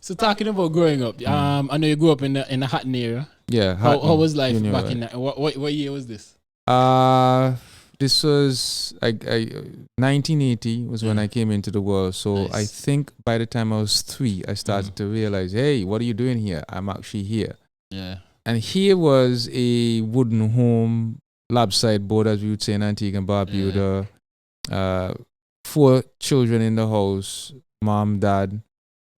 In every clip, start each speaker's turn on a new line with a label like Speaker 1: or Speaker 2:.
Speaker 1: So talking about growing up, I know you grew up in the Hatton area.
Speaker 2: Yeah.
Speaker 1: How was life
Speaker 2: Junior,
Speaker 1: back
Speaker 2: right.
Speaker 1: in that? What year was this?
Speaker 2: This was 1980 was when
Speaker 1: Yeah.
Speaker 2: I came into the world. So I
Speaker 1: Nice.
Speaker 2: think by the time I was 3, I started to realize, hey, what are you doing here? I'm actually here.
Speaker 1: Yeah.
Speaker 2: And here was a wooden home, lab-side board, as we would say in Antigua and Barbuda. 4 children in the house, mom, dad.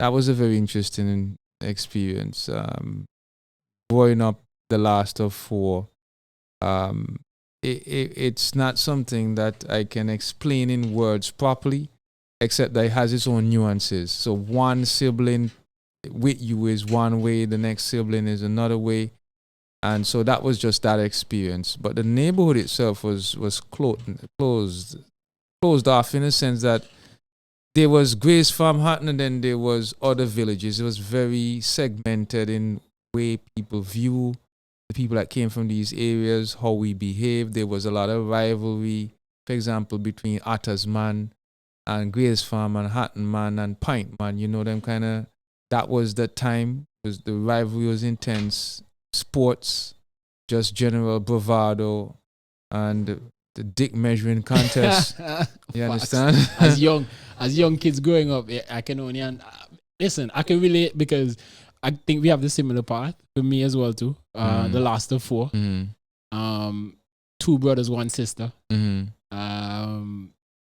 Speaker 2: That was a very interesting experience. Growing up the last of 4. It's not something that I can explain in words properly, except that it has its own nuances. So one sibling with you is one way, the next sibling is another way. And so that was just that experience. But the neighborhood itself was closed off in a sense that there was Grace Farm Hatton and then there was other villages. It was very segmented in way people view the people that came from these areas, how we behaved. There was a lot of rivalry, for example, between Atta's man and Grace Farm and Hatton man and Pint man. You know, them kind of, that was the time. The rivalry was intense. Sports, just general bravado, and the dick measuring contest. You understand?
Speaker 1: as young kids growing up, I can only listen. I can relate because I think we have the similar path for me as well too. The last of 4. 2 brothers, 1 sister.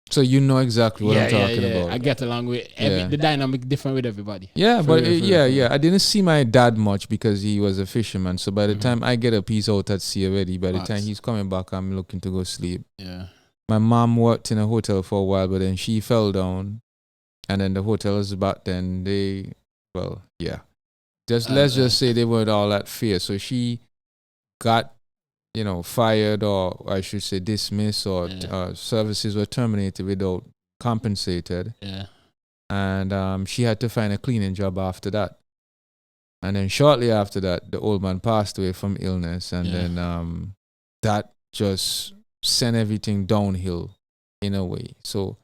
Speaker 2: So you know exactly what I'm talking about.
Speaker 1: I get along with the dynamic different with everybody.
Speaker 2: Yeah, but I didn't see my dad much because he was a fisherman. So by the time I get up, he's out at sea already. By the time he's coming back, I'm looking to go sleep.
Speaker 1: Yeah.
Speaker 2: My mom worked in a hotel for a while, but then she fell down. And then the hotels back then, let's just say they weren't all that fair. So she got, fired, or I should say dismissed, or services were terminated without compensated.
Speaker 1: Yeah.
Speaker 2: And she had to find a cleaning job after that. And then shortly after that, the old man passed away from illness. And then that just sent everything downhill in a way. So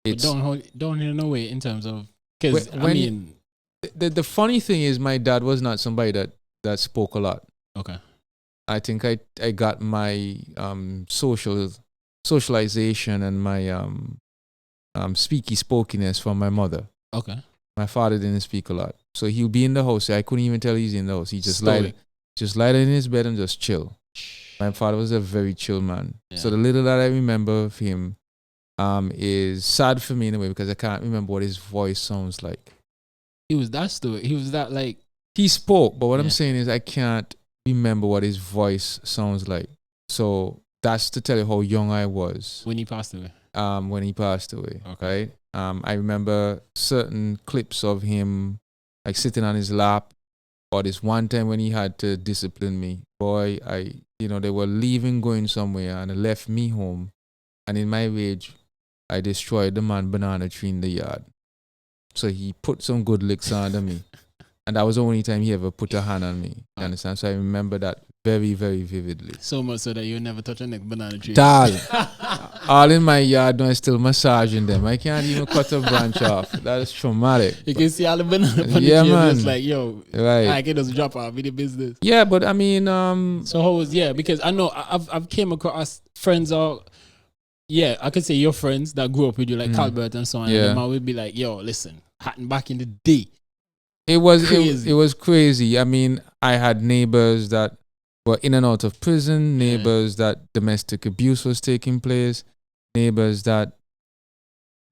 Speaker 2: it's
Speaker 1: downhill in a way in terms of, because
Speaker 2: the funny thing is my dad was not somebody that spoke a lot.
Speaker 1: Okay.
Speaker 2: I think I got my socialization and my speaky spokiness from my mother.
Speaker 1: Okay.
Speaker 2: My father didn't speak a lot, so he'll be in the house. I couldn't even tell he's in the house. He just lied in his bed and just chill. My father was a very chill man. Yeah. So the little that I remember of him is sad for me in a way because I can't remember what his voice sounds like.
Speaker 1: He was that story. He was that like
Speaker 2: he spoke, but what I'm saying is I can't remember what his voice sounds like. So that's to tell you how young I was
Speaker 1: when he passed away.
Speaker 2: Okay. Right? I remember certain clips of him like sitting on his lap, or this one time when he had to discipline me. Boy, they were leaving, going somewhere, and they left me home. And in my rage, I destroyed the man banana tree in the yard. So he put some good licks under me. And that was the only time he ever put a hand on me. You understand? So I remember that very, very vividly.
Speaker 1: So much so that you never touch a next banana tree.
Speaker 2: Dad, all in my yard, I'm still massaging them. I can't even cut a branch off. That is traumatic.
Speaker 1: You can see all the banana on the tree. It's like, yo,
Speaker 2: right.
Speaker 1: I can just drop off in the business.
Speaker 2: Yeah, but I mean,
Speaker 1: so how was because I know I've came across friends or I could say your friends that grew up with you, like Calbert and so on.
Speaker 2: Yeah.
Speaker 1: And I would be like, yo, listen, Hatton back in the day.
Speaker 2: It was crazy. I mean, I had neighbors that were in and out of prison, neighbors that domestic abuse was taking place, neighbors that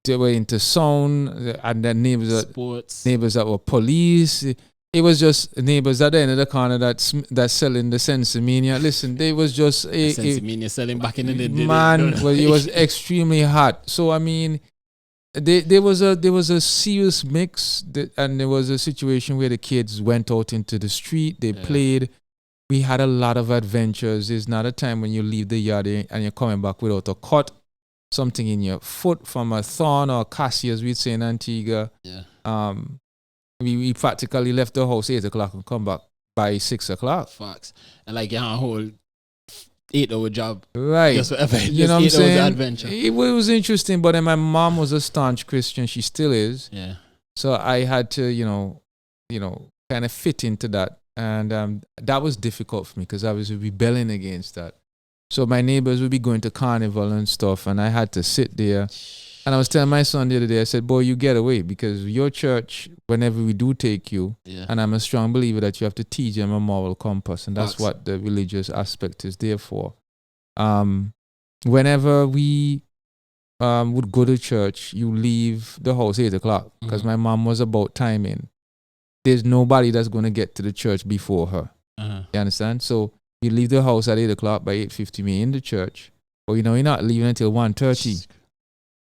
Speaker 2: they were into sound, and then neighbors that were police. It was just neighbors at the end of the corner that selling the Sensimania. Listen, they was just
Speaker 1: Sensimania selling back in the day.
Speaker 2: Man, it was extremely hot. So I mean, there was a serious mix, and there was a situation where the kids went out into the street. They played. We had a lot of adventures. There's not a time when you leave the yard and you're coming back without a cut, something in your foot from a thorn or a cassie, as we'd say in Antigua.
Speaker 1: Yeah.
Speaker 2: We practically left the house 8 o'clock and come back by 6 o'clock.
Speaker 1: Facts. And like, you had a whole 8-hour job.
Speaker 2: Right.
Speaker 1: Just whatever.
Speaker 2: You know what I'm saying?
Speaker 1: Adventure.
Speaker 2: It was interesting, but then my mom was a staunch Christian. She still is.
Speaker 1: Yeah.
Speaker 2: So I had to, kind of fit into that. And that was difficult for me because I was rebelling against that. So my neighbors would be going to carnival and stuff, and I had to sit there. And I was telling my son the other day, I said, boy, you get away, because your church, whenever we do take you, and I'm a strong believer that you have to teach them a moral compass, and that's what the religious aspect is there for. Whenever we would go to church, you leave the house 8 o'clock, because my mom was about timing. There's nobody that's going to get to the church before her. You understand? So you leave the house at 8 o'clock. By 8:50, me in the church. But you're not leaving until 1:30.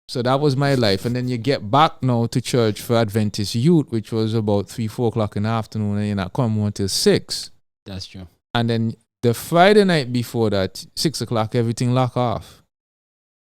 Speaker 2: So that was my life. And then you get back now to church for Adventist Youth, which was about 3-4 o'clock in the afternoon, and you're not coming until 6.
Speaker 1: That's true.
Speaker 2: And then the Friday night before that, 6 o'clock, everything lock off.